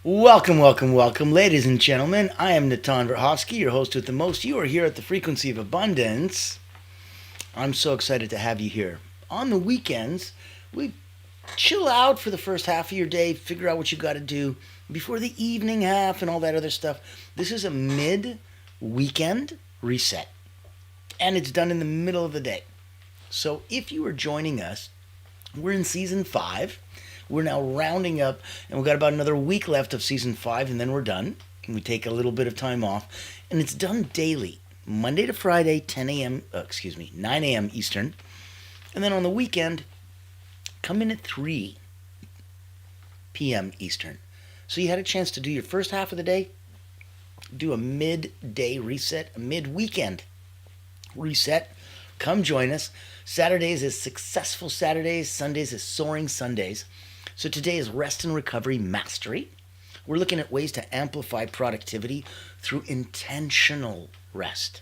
Welcome, welcome, welcome, ladies and gentlemen. I am Natan Verhovsky, your host with the most. You are here at the Frequency of Abundance. I'm so excited to have you here. On the weekends, we chill out for the first half of your day, figure out what you got to do before the evening half and all that other stuff. This is a mid-weekend reset, and it's done in the middle of the day. So if you are joining us, we're in season 5. We're now rounding up, and we've got about another week left of season 5, and then we're done. And we take a little bit of time off, and it's done daily, Monday to Friday, 9 a.m. Eastern. And then on the weekend, come in at 3 p.m. Eastern. So you had a chance to do your first half of the day, do a midday reset, a mid-weekend reset. Come join us. Saturdays is Successful Saturdays. Sundays is Soaring Sundays. So today is Rest and Recovery Mastery. We're looking at ways to amplify productivity through intentional rest.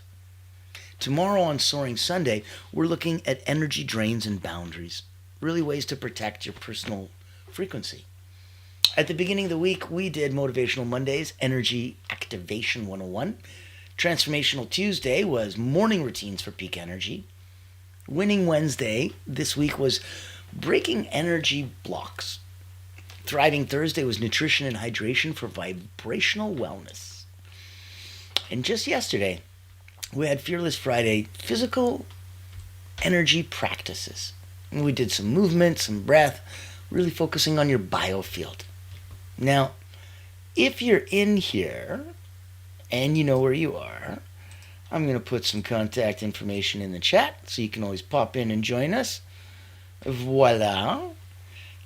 Tomorrow on Soaring Sunday, we're looking at energy drains and boundaries. Really ways to protect your personal frequency. At the beginning of the week, we did Motivational Mondays, Energy Activation 101. Transformational Tuesday was morning routines for peak energy. Winning Wednesday this week was breaking energy blocks. Thriving Thursday was nutrition and hydration for vibrational wellness. And just yesterday, we had Fearless Friday, physical energy practices. And we did some movement, some breath, really focusing on your biofield. Now, if you're in here and you know where you are, I'm going to put some contact information in the chat so you can always pop in and join us. Voila.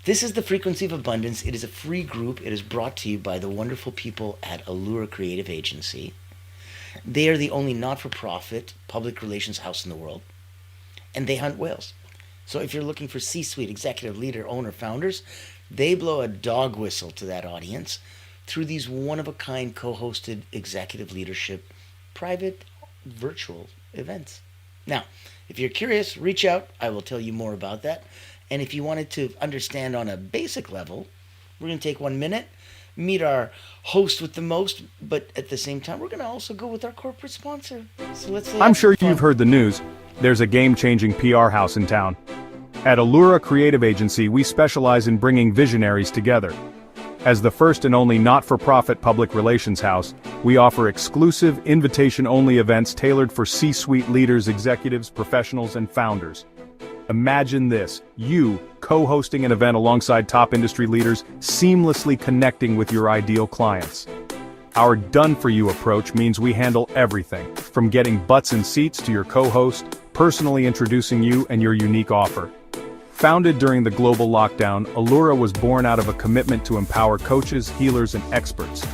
This is the Frequency of Abundance. It is a free group. It is brought to you by the wonderful people at Allura Creative Agency. They are the only not-for-profit public relations house in the world, and they hunt whales. So if you're looking for C-suite, executive leader, owner, founders, they blow a dog whistle to that audience through these one-of-a-kind co-hosted executive leadership private virtual events. Now, if you're curious, reach out. I will tell you more about that. And if you wanted to understand on a basic level, we're going to take 1 minute, meet our host with the most, but at the same time, we're going to also go with our corporate sponsor. So let's. I'm sure you've heard the news. There's a game-changing PR house in town. At Allura Creative Agency, we specialize in bringing visionaries together. As the first and only not-for-profit public relations house, we offer exclusive, invitation-only events tailored for C-suite leaders, executives, professionals, and founders. Imagine this, you co-hosting an event alongside top industry leaders, seamlessly connecting with your ideal clients. Our done-for-you approach means we handle everything, from getting butts in seats to your co-host, personally introducing you and your unique offer. Founded during the global lockdown, Allura was born out of a commitment to empower coaches, healers, and experts.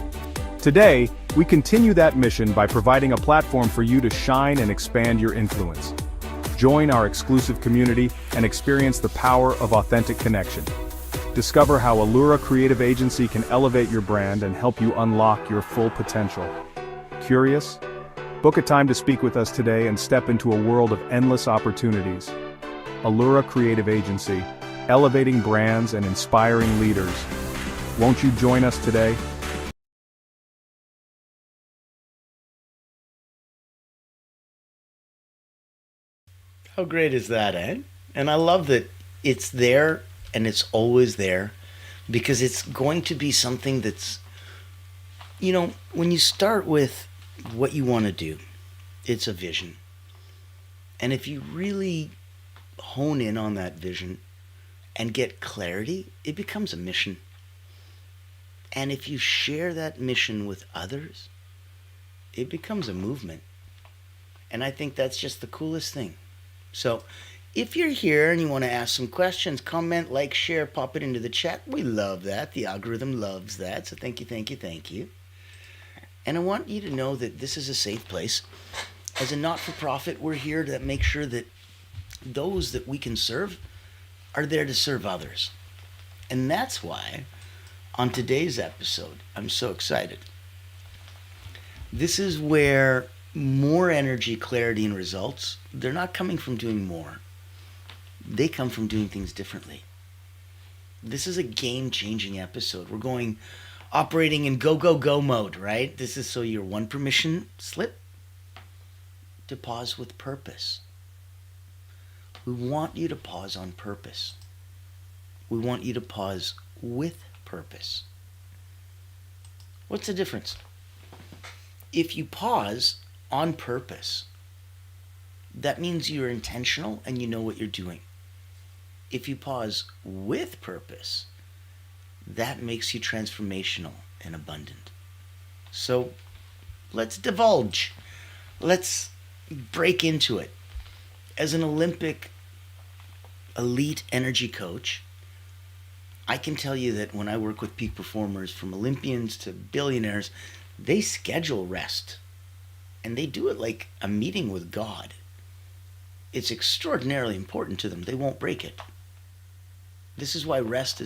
Today, we continue that mission by providing a platform for you to shine and expand your influence. Join our exclusive community and experience the power of authentic connection. Discover how Allura Creative Agency can elevate your brand and help you unlock your full potential. Curious? Book a time to speak with us today and step into a world of endless opportunities. Allura Creative Agency, elevating brands and inspiring leaders. Won't you join us today? How great is that, eh? And I love that it's there and it's always there because it's going to be something that's, when you start with what you want to do, it's a vision. And if you really hone in on that vision and get clarity, it becomes a mission. And if you share that mission with others, it becomes a movement. And I think that's just the coolest thing. So if you're here and you want to ask some questions, comment, like, share, pop it into the chat. We love that. The algorithm loves that. So thank you, thank you, thank you. And I want you to know that this is a safe place. As a not-for-profit, we're here to make sure that those that we can serve are there to serve others. And that's why on today's episode, I'm so excited. This is where more energy, clarity, and results, they're not coming from doing more. They come from doing things differently. This is a game-changing episode. We're going operating in go, go, go mode, right? This is so your one permission slip to pause with purpose. We want you to pause on purpose. We want you to pause with purpose. What's the difference? If you pause on purpose, that means you're intentional and you know what you're doing. If you pause with purpose, that makes you transformational and abundant. So let's divulge. Let's break into it. As an Olympic elite energy coach, I can tell you that when I work with peak performers, from Olympians to billionaires, they schedule rest. And they do it like a meeting with God. It's extraordinarily important to them. They won't break it. This is why rest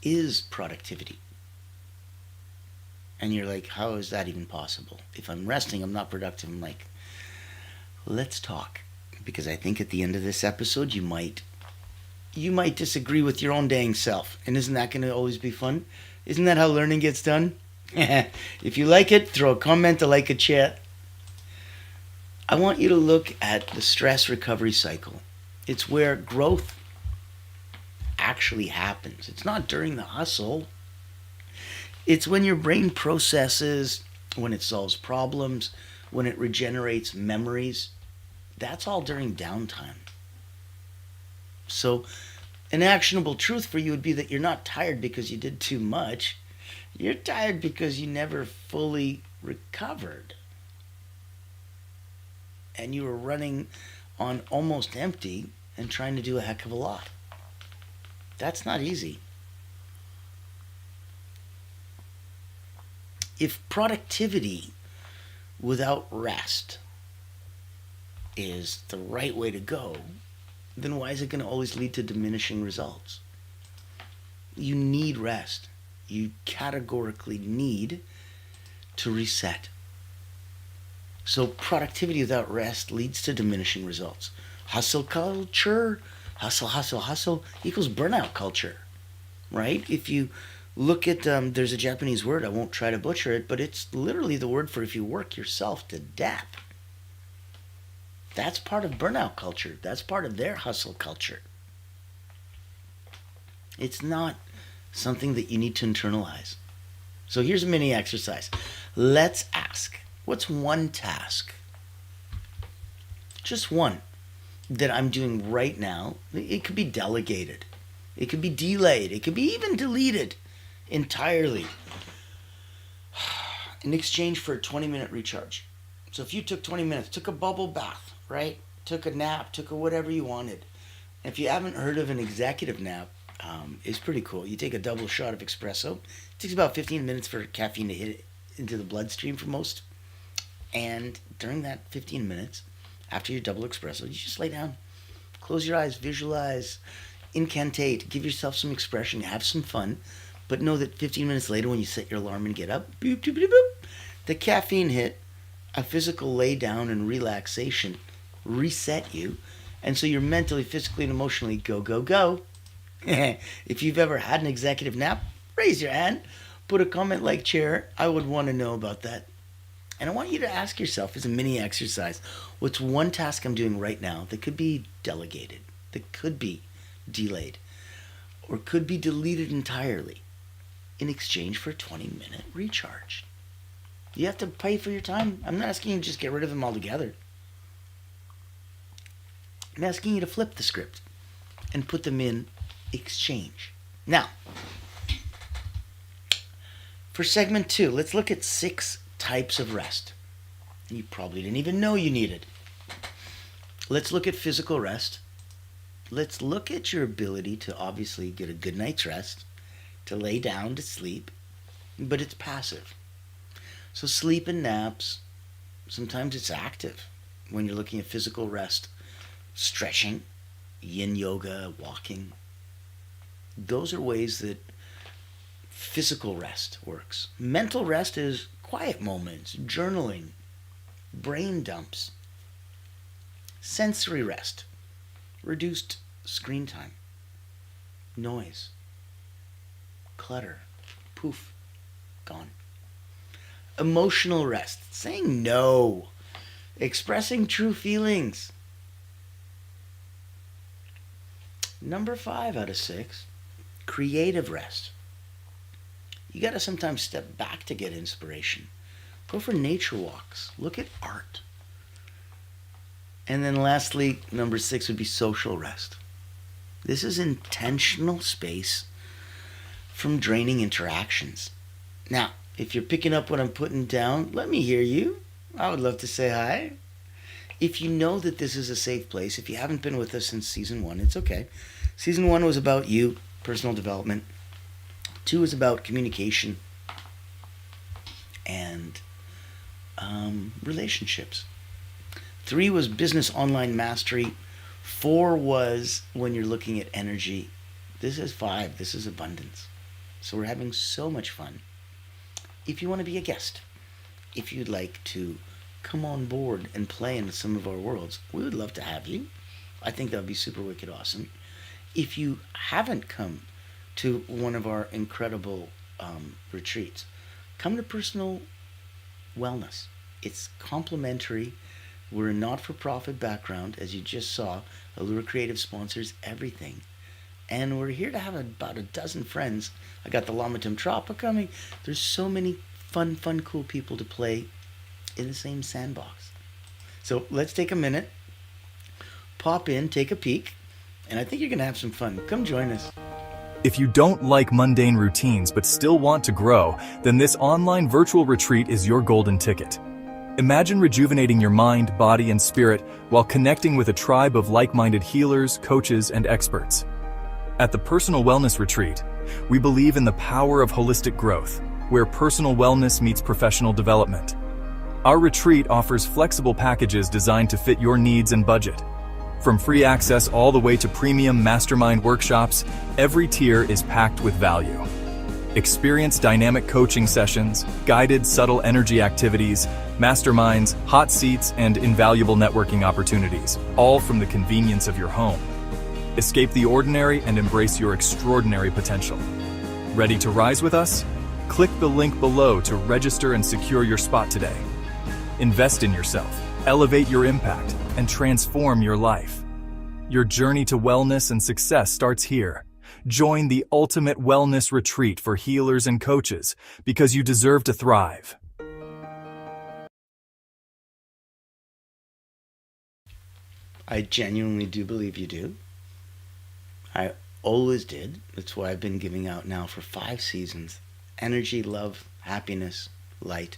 is productivity. And you're like, how is that even possible? If I'm resting, I'm not productive. I'm like, let's talk. Because I think at the end of this episode, you might disagree with your own dang self. And isn't that going to always be fun? Isn't that how learning gets done? If you like it, throw a comment, a like, a chat. I want you to look at the stress recovery cycle. It's where growth actually happens. It's not during the hustle. It's when your brain processes, when it solves problems, when it regenerates memories. That's all during downtime. So an actionable truth for you would be that you're not tired because you did too much. You're tired because you never fully recovered. And you were running on almost empty and trying to do a heck of a lot. That's not easy. If productivity without rest is the right way to go, then why is it going to always lead to diminishing results? You need rest. You categorically need to reset. So productivity without rest leads to diminishing results. Hustle culture, hustle equals burnout culture, right? If you look at, there's a Japanese word, I won't try to butcher it, but it's literally the word for if you work yourself to death. That's part of burnout culture. That's part of their hustle culture. It's not something that you need to internalize. So here's a mini exercise. Let's ask, what's one task, just one, that I'm doing right now? It could be delegated. It could be delayed. It could be even deleted entirely in exchange for a 20-minute recharge. So if you took 20 minutes, took a bubble bath, right? Took a nap, took a whatever you wanted. And if you haven't heard of an executive nap, it's pretty cool. You take a double shot of espresso. It takes about 15 minutes for caffeine to hit into the bloodstream for most. And during that 15 minutes, after your double espresso, you just lay down, close your eyes, visualize, incantate, give yourself some expression, have some fun. But know that 15 minutes later, when you set your alarm and get up, boop, boop, boop, boop, the caffeine hit, a physical lay down and relaxation reset you. And so you're mentally, physically, and emotionally go, go, go. If you've ever had an executive nap, raise your hand. Put a comment like chair. I would want to know about that. And I want you to ask yourself, as a mini exercise, what's one task I'm doing right now that could be delegated, that could be delayed, or could be deleted entirely in exchange for a 20-minute recharge? You have to pay for your time. I'm not asking you to just get rid of them altogether. I'm asking you to flip the script and put them in exchange. Now, for segment 2, let's look at 6 types of rest. You probably didn't even know you needed. Let's look at physical rest. Let's look at your ability to obviously get a good night's rest, to lay down to sleep, but it's passive. So sleep and naps, sometimes it's active when you're looking at physical rest. Stretching, yin yoga, walking. Those are ways that physical rest works. Mental rest is quiet moments, journaling, brain dumps. Sensory rest, reduced screen time, noise. clutter, poof, gone. Emotional rest, saying no, expressing true feelings. Number 5 out of 6, creative rest. You got to sometimes step back to get inspiration. Go for nature walks. Look at art. And then lastly, number 6 would be social rest. This is intentional space from draining interactions. Now, if you're picking up what I'm putting down, let me hear you. I would love to say hi. If you know that this is a safe place, if you haven't been with us since season 1, it's okay. Season 1 was about you, personal development. 2 is about communication and relationships. 3 was business online mastery. 4 was when you're looking at energy. This is 5. This is abundance. So we're having so much fun. If you want to be a guest, if you'd like to come on board and play in some of our worlds, we would love to have you. I think that would be super wicked awesome. If you haven't come to one of our incredible retreats, come to Personal Wellness. It's complimentary. We're a not-for-profit background, as you just saw. Allura Creative sponsors everything. And we're here to have about a dozen friends. I got the Lamatum Trappa coming. There's so many fun, cool people to play in the same sandbox. So let's take a minute, pop in, take a peek, and I think you're going to have some fun. Come join us. If you don't like mundane routines but still want to grow, then this online virtual retreat is your golden ticket. Imagine rejuvenating your mind, body, and spirit while connecting with a tribe of like-minded healers, coaches, and experts. At the Personal Wellness Retreat, we believe in the power of holistic growth, where personal wellness meets professional development. Our retreat offers flexible packages designed to fit your needs and budget. From free access all the way to premium mastermind workshops, every tier is packed with value. Experience dynamic coaching sessions, guided subtle energy activities, masterminds, hot seats, and invaluable networking opportunities, all from the convenience of your home. Escape the ordinary and embrace your extraordinary potential. Ready to rise with us? Click the link below to register and secure your spot today. Invest in yourself, elevate your impact, and transform your life. Your journey to wellness and success starts here. Join the ultimate wellness retreat for healers and coaches because you deserve to thrive. I genuinely do believe you do. I always did. That's why I've been giving out now for 5 seasons. Energy, love, happiness, light.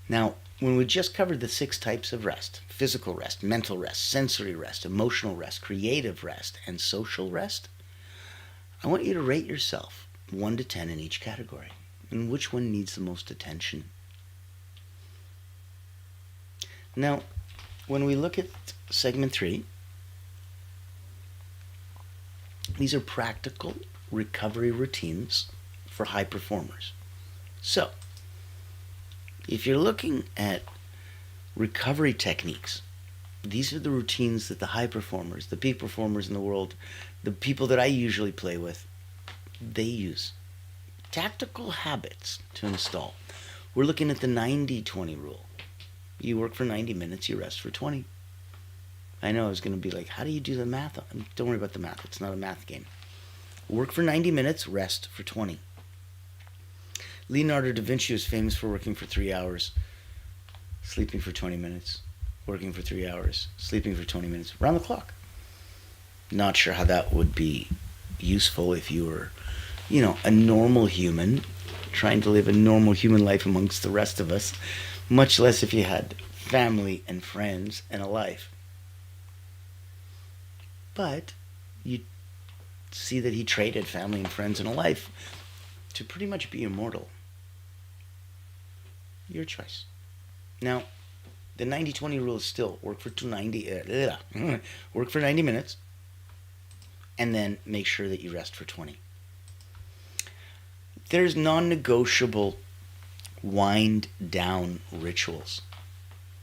Now, when we just covered the 6 types of rest, physical rest, mental rest, sensory rest, emotional rest, creative rest, and social rest, I want you to rate yourself 1 to 10 in each category, and which one needs the most attention. Now, when we look at segment 3, these are practical recovery routines for high performers. So, if you're looking at recovery techniques, these are the routines that the high performers, the peak performers in the world, the people that I usually play with, they use. Tactical habits to install. We're looking at the 90-20 rule. You work for 90 minutes, you rest for 20. I know I was going to be like, how do you do the math? Don't worry about the math. It's not a math game. Work for 90 minutes, rest for 20. Leonardo da Vinci was famous for working for 3 hours, sleeping for 20 minutes, working for 3 hours, sleeping for 20 minutes, around the clock. Not sure how that would be useful if you were, a normal human, trying to live a normal human life amongst the rest of us, much less if you had family and friends and a life. But you see that he traded family and friends and a life to pretty much be immortal. Your choice. Now, the 90-20 rule is still work for 90 minutes, and then make sure that you rest for 20. There's non-negotiable wind down rituals.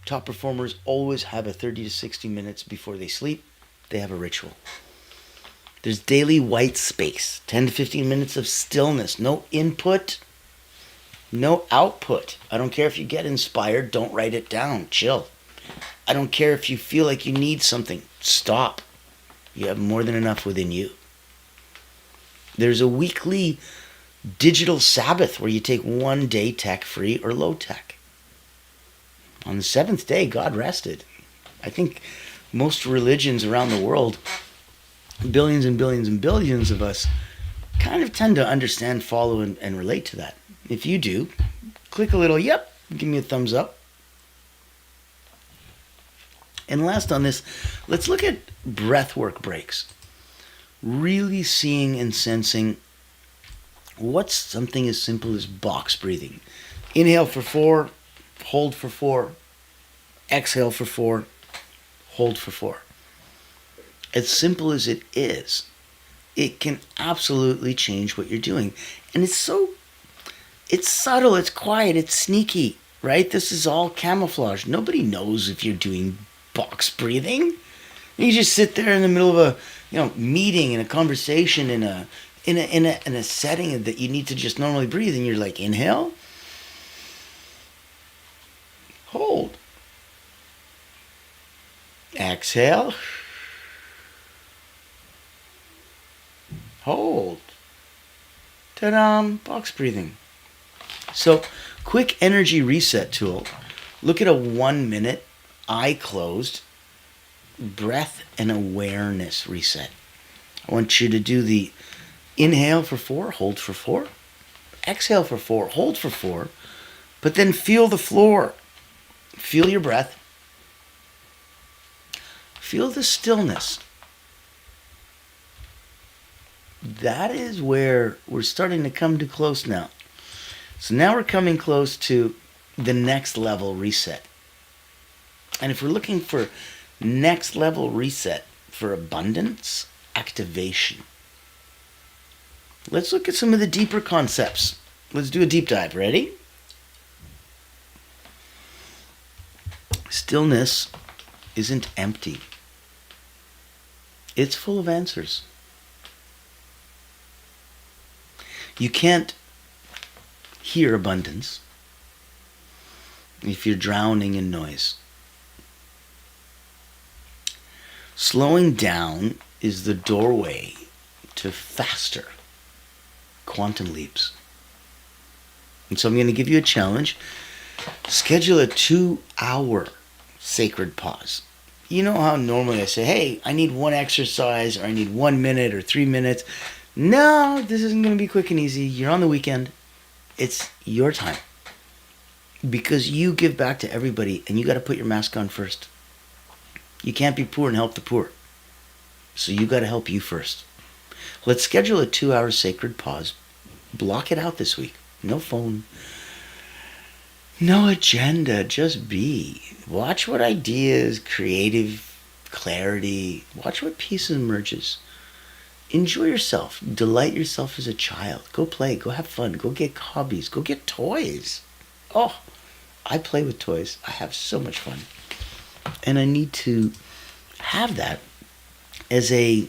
Top performers always have a 30 to 60 minutes before they sleep. They have a ritual. There's daily white space, 10 to 15 minutes of stillness, no input, no output. I don't care if you get inspired, don't write it down, chill. I don't care if you feel like you need something, stop. You have more than enough within you. There's a weekly digital Sabbath where you take one day tech-free or low-tech. On the seventh day, God rested. I think most religions around the world, billions and billions and billions of us, kind of tend to understand, follow, and relate to that. If you do, click a little yep, give me a thumbs up. And last on this, let's look at breathwork breaks. Really seeing and sensing what's something as simple as box breathing. Inhale for 4, hold for 4, exhale for 4, hold for 4. As simple as it is, it can absolutely change what you're doing. And it's subtle, it's quiet, it's sneaky, right? This is all camouflage. Nobody knows if you're doing box breathing. You just sit there in the middle of a meeting and a conversation in a setting that you need to just normally breathe, and you're like, inhale, hold, exhale, hold. Ta-da! Box breathing. So, quick energy reset tool. Look at a 1 minute, eye closed, breath and awareness reset. I want you to do the inhale for 4, hold for 4, exhale for 4, hold for 4, but then feel the floor. Feel your breath. Feel the stillness. That is where we're starting to come to close now. So now we're coming close to the next level reset. And if we're looking for next level reset for abundance, activation, let's look at some of the deeper concepts. Let's do a deep dive. Ready? Stillness isn't empty. It's full of answers. You can't hear abundance if you're drowning in noise. Slowing down is the doorway to faster quantum leaps. And so I'm going to give you a challenge. Schedule a 2-hour sacred pause. You know how normally I say, hey, I need one exercise, or I need 1 minute or 3 minutes. No, this isn't going to be quick and easy. You're on the weekend. It's your time. Because you give back to everybody, and you got to put your mask on first. You can't be poor and help the poor. So you got to help you first. Let's schedule a 2-hour sacred pause. Block it out this week. No phone. No agenda. Just be. Watch what ideas, creative clarity. Watch what peace emerges. Enjoy yourself. Delight yourself as a child. Go play. Go have fun. Go get hobbies. Go get toys. Oh, I play with toys. I have so much fun. And I need to have that as a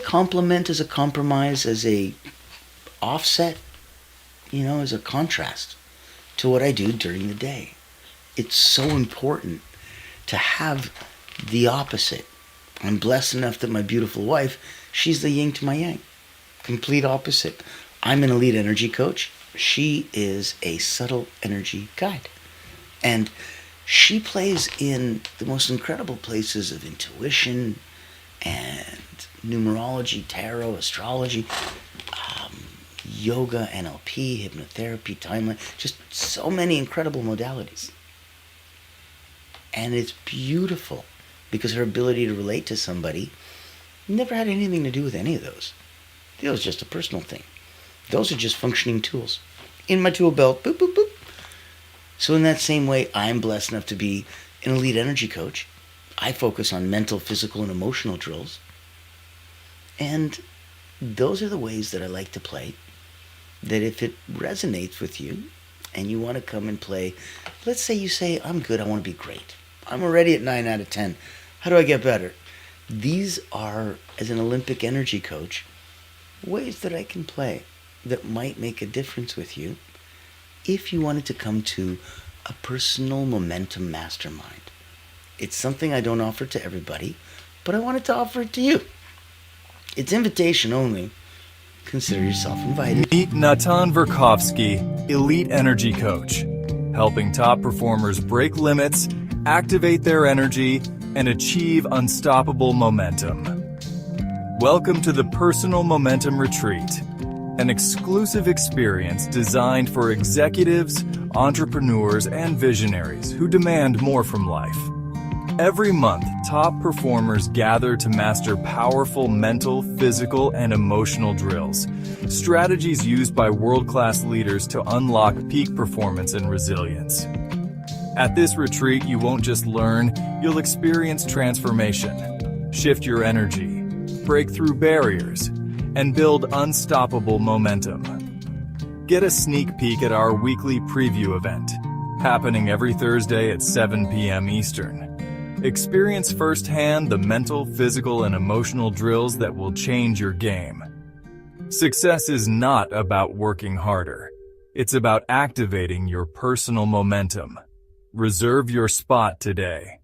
compliment, as a compromise, as a offset, as a contrast to what I do during the day. It's so important to have the opposite. I'm blessed enough that my beautiful wife, she's the yin to my yang. Complete opposite. I'm an elite energy coach. She is a subtle energy guide. And she plays in the most incredible places of intuition and numerology, tarot, astrology, yoga, NLP, hypnotherapy, timeline, just so many incredible modalities. And it's beautiful because her ability to relate to somebody never had anything to do with any of those. It was just a personal thing. Those are just functioning tools. In my tool belt, boop, boop, boop. So in that same way, I'm blessed enough to be an elite energy coach. I focus on mental, physical, and emotional drills. And those are the ways that I like to play. That if it resonates with you and you want to come and play, let's say you say, I'm good, I want to be great. I'm already at 9 out of 10. How do I get better? These are, as an Olympic energy coach, ways that I can play that might make a difference with you if you wanted to come to a personal momentum mastermind. It's something I don't offer to everybody, but I wanted to offer it to you. It's invitation only. Consider yourself invited. Meet Natan Verkovsky, Elite Energy Coach, helping top performers break limits, activate their energy, and achieve unstoppable momentum. Welcome to the Personal Momentum Retreat, an exclusive experience designed for executives, entrepreneurs, and visionaries who demand more from life. Every month, top performers gather to master powerful mental, physical, and emotional drills, strategies used by world-class leaders to unlock peak performance and resilience. At this retreat, you won't just learn, you'll experience transformation, shift your energy, break through barriers, and build unstoppable momentum. Get a sneak peek at our weekly preview event, happening every Thursday at 7 p.m. Eastern. Experience firsthand the mental, physical, and emotional drills that will change your game. Success is not about working harder. It's about activating your personal momentum. Reserve your spot today.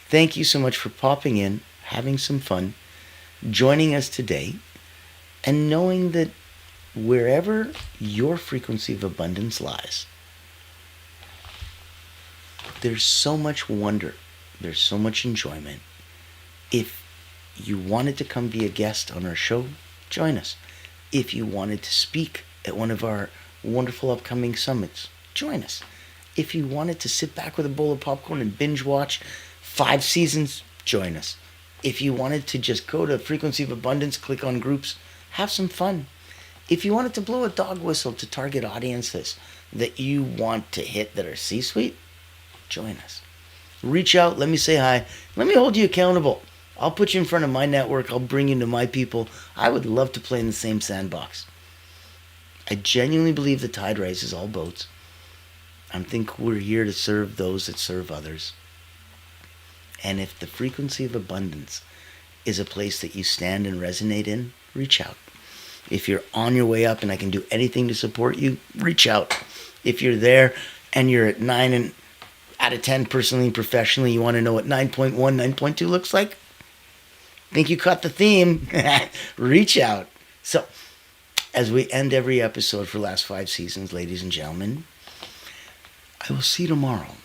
Thank you so much for popping in, having some fun, joining us today, and knowing that wherever your frequency of abundance lies, there's so much wonder, there's so much enjoyment. If you wanted to come be a guest on our show, join us. If you wanted to speak at one of our wonderful upcoming summits, join us. If you wanted to sit back with a bowl of popcorn and binge watch 5 seasons, join us. If you wanted to just go to Frequency of Abundance, click on groups, have some fun. If you wanted to blow a dog whistle to target audiences that you want to hit that are C-suite, join us. Reach out, let me say hi, let me hold you accountable. I'll put you in front of my network, I'll bring you to my people. I would love to play in the same sandbox. I genuinely believe the tide raises all boats. I think we're here to serve those that serve others. And if the frequency of abundance is a place that you stand and resonate in, reach out. If you're on your way up and I can do anything to support you, reach out. If you're there and you're at 9 out of 10 personally and professionally, you want to know what 9.1, 9.2 looks like? Think you caught the theme? Reach out. So, as we end every episode for the last 5 seasons, ladies and gentlemen, I will see you tomorrow